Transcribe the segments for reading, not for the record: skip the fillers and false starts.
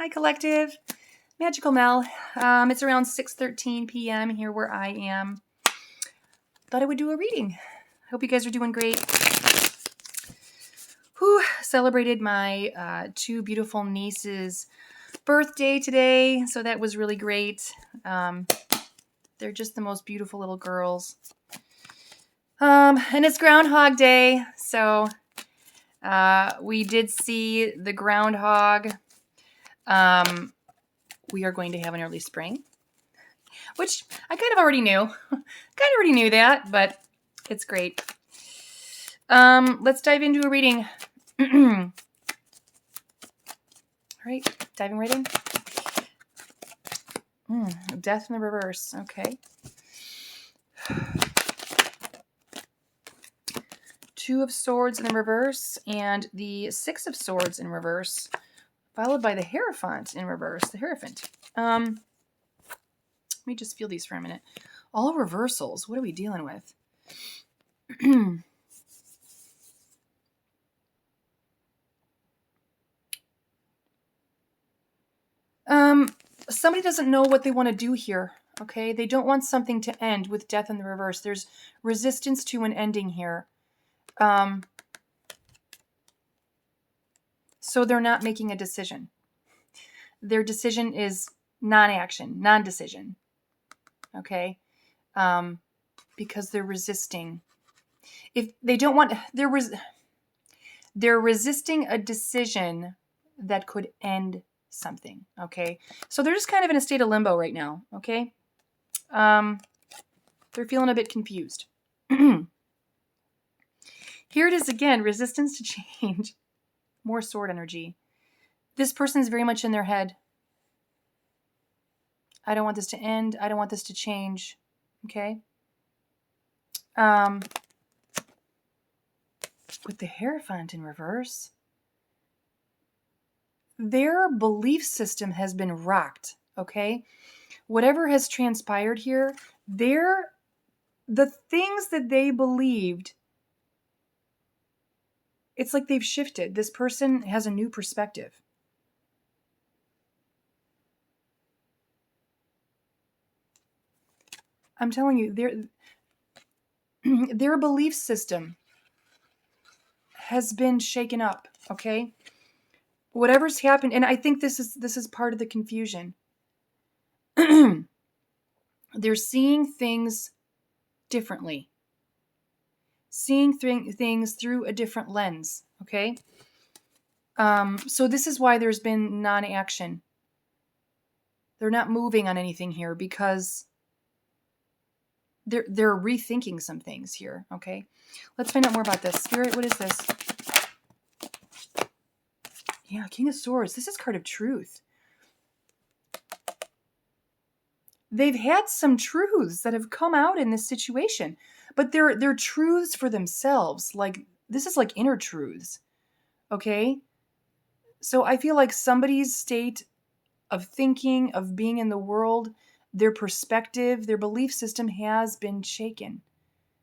Hi, Collective. Magical Mel. It's around 6:13 p.m. here where I am. Thought I would do a reading. Hope you guys are doing great. Celebrated my two beautiful nieces' birthday today, so that was really great. They're just the most beautiful little girls. And it's Groundhog Day, so we did see the groundhog. We are going to have an early spring, which I kind of already knew. That, but it's great. Let's dive into a reading. All right, diving right in. Death in the reverse. Okay. Two of Swords in the reverse and the Six of Swords in reverse, followed by the Hierophant in reverse. The Hierophant. Let me just feel these for a minute. All reversals. What are we dealing with? Somebody doesn't know what they want to do here. Okay, they don't want something to end with death in the reverse. There's resistance to an ending here. So they're not making a decision. Their decision is non-action, non-decision. Okay, because they're resisting. If they don't want, they're resisting a decision that could end something. Okay, so they're just kind of in a state of limbo right now. Okay, they're feeling a bit confused. Here it is again, resistance to change. More sword energy. This person is very much in their head. I don't want this to end. I don't want this to change. Okay. With the Hierophant in reverse, their belief system has been rocked. Okay. Whatever has transpired here, the things that they believed, it's like they've shifted. This person has a new perspective. I'm telling you, their belief system has been shaken up, okay? Whatever's happened, and I think this is part of the confusion. They're seeing things differently. Seeing things through a different lens, okay? So this is why there's been non-action. They're not moving on anything here because they're rethinking some things here, okay? Let's find out more about this. Spirit, what is this? Yeah, King of Swords. This is card of truth. They've had some truths that have come out in this situation, but they're truths for themselves. Like, this is like inner truths, okay? So I feel like somebody's state of thinking, of being in the world, their perspective, their belief system has been shaken.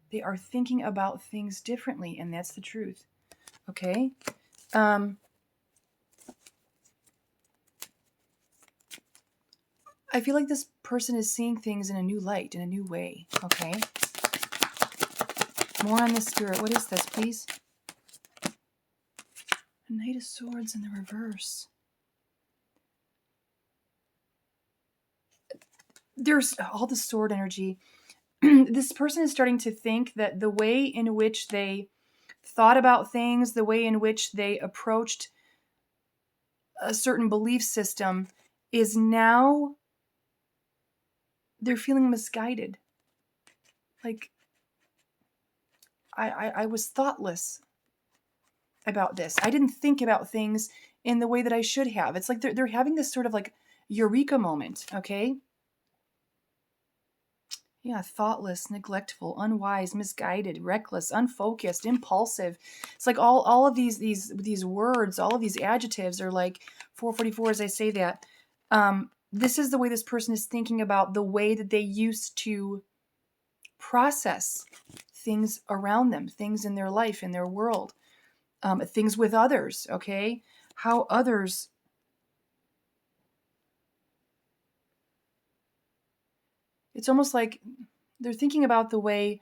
They are thinking about things differently, and that's the truth, okay? I feel like this person is seeing things in a new light, in a new way, okay? More on this, Spirit. What is this, please? A Knight of Swords in the reverse. There's all the sword energy. This person is starting to think that the way in which they thought about things, the way in which they approached a certain belief system is now, they're feeling misguided. Like, I was thoughtless about this. I didn't think about things in the way that I should have. It's like they're having this sort of like eureka moment, okay? Yeah, thoughtless, neglectful, unwise, misguided, reckless, unfocused, impulsive. It's like all of these words, all of these adjectives are like 444 as I say that. This is the way this person is thinking about the way that they used to process things around them, things in their life, in their world, things with others, okay? How others It's almost like they're thinking about the way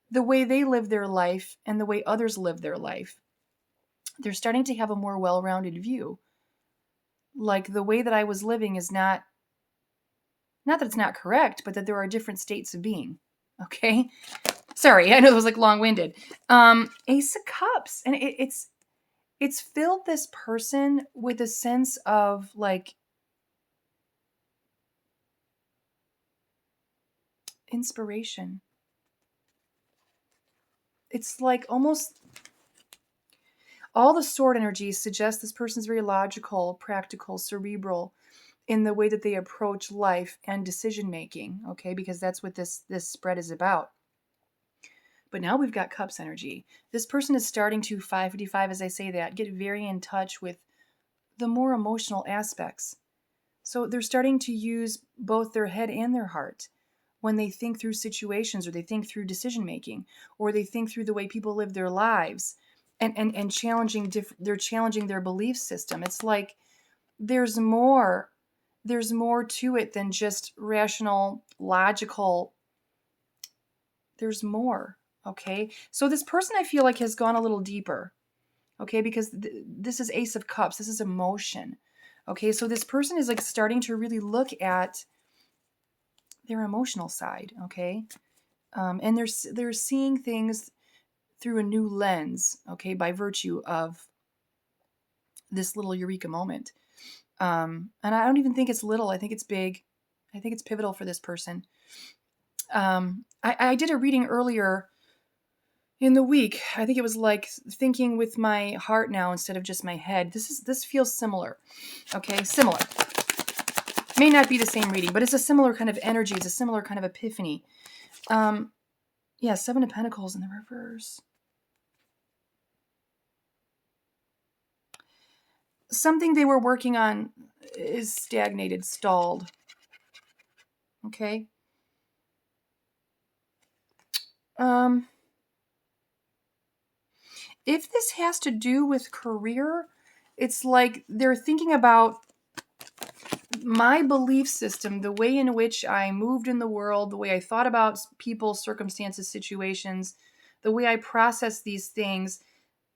they live their life and the way others live their life. They're starting to have a more well-rounded view. Like, the way that I was living is not that it's not correct, but that there are different states of being. Okay? Sorry, I know it was like long-winded. Ace of Cups. And it's filled this person with a sense of like inspiration. It's like almost all the sword energies suggest this person's very logical, practical, cerebral in the way that they approach life and decision making, okay? Because that's what this spread is about. But now we've got Cups energy. This person is starting to 555 as I say that, get very in touch with the more emotional aspects. So they're starting to use both their head and their heart when they think through situations, or they think through decision making, or they think through the way people live their lives, and challenging they're challenging their belief system. It's like there's more to it than just rational, logical. There's more. Okay, so this person I feel like has gone a little deeper. Okay, because this is Ace of Cups. This is emotion. Okay, so this person is like starting to really look at their emotional side. Okay, and they're seeing things through a new lens. Okay, by virtue of this little eureka moment. And I don't even think it's little. I think it's big. I think it's pivotal for this person. I did a reading earlier in the week. I think it was like thinking with my heart now instead of just my head. This feels similar. Okay, similar. May not be the same reading, but it's a similar kind of energy. It's a similar kind of epiphany. Yeah, Seven of Pentacles in the reverse. Something they were working on is stagnated, stalled. Okay. If this has to do with career, it's like they're thinking about my belief system, the way in which I moved in the world, the way I thought about people, circumstances, situations, the way I process these things.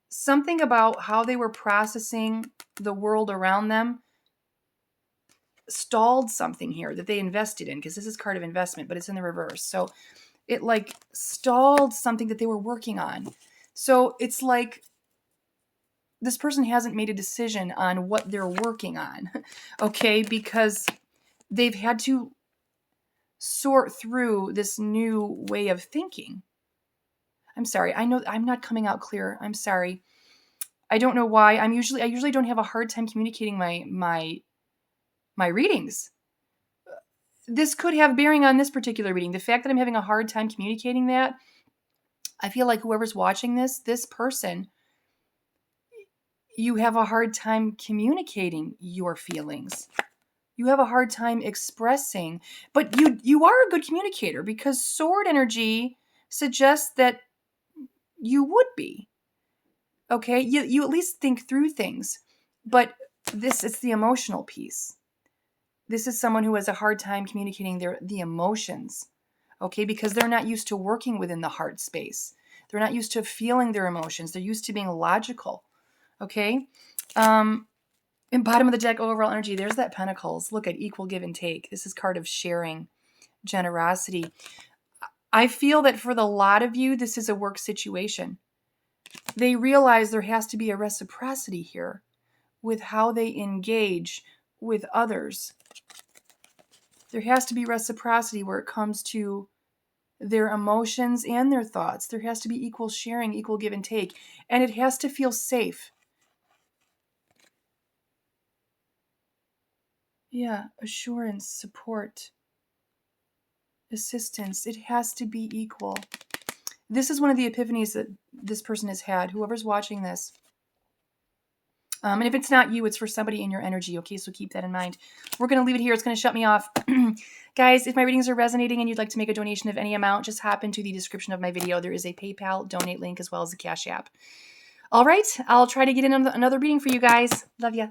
Something about how they were processing the world around them stalled something here that they invested in, because this is card of investment, but it's in the reverse. So it like stalled something that they were working on. So it's like this person hasn't made a decision on what they're working on, okay? Because they've had to sort through this new way of thinking. I'm sorry. I know I'm not coming out clear. I'm sorry. I don't know why. I usually don't have a hard time communicating my readings. This could have bearing on this particular reading. The fact that I'm having a hard time communicating that, I feel like whoever's watching this person, you have a hard time communicating your feelings. You have a hard time expressing, but you are a good communicator, because sword energy suggests that you would be. Okay? You at least think through things. But it's the emotional piece. This is someone who has a hard time communicating the emotions. Okay? Because they're not used to working within the heart space. They're not used to feeling their emotions. They're used to being logical. Okay? In bottom of the deck, overall energy, there's that Pentacles. Look at equal give and take. This is card of sharing, generosity. I feel that for the lot of you, this is a work situation. They realize there has to be a reciprocity here with how they engage with others. There has to be reciprocity where it comes to their emotions and their thoughts. There has to be equal sharing, equal give and take. And it has to feel safe. Yeah, assurance, support, assistance. It has to be equal. This is one of the epiphanies that this person has had, whoever's watching this. And if it's not you, it's for somebody in your energy, okay? So keep that in mind. We're going to leave it here. It's going to shut me off. Guys, if my readings are resonating and you'd like to make a donation of any amount, just hop into the description of my video. There is a PayPal donate link as well as a Cash App. All right, I'll try to get in another reading for you guys. Love ya.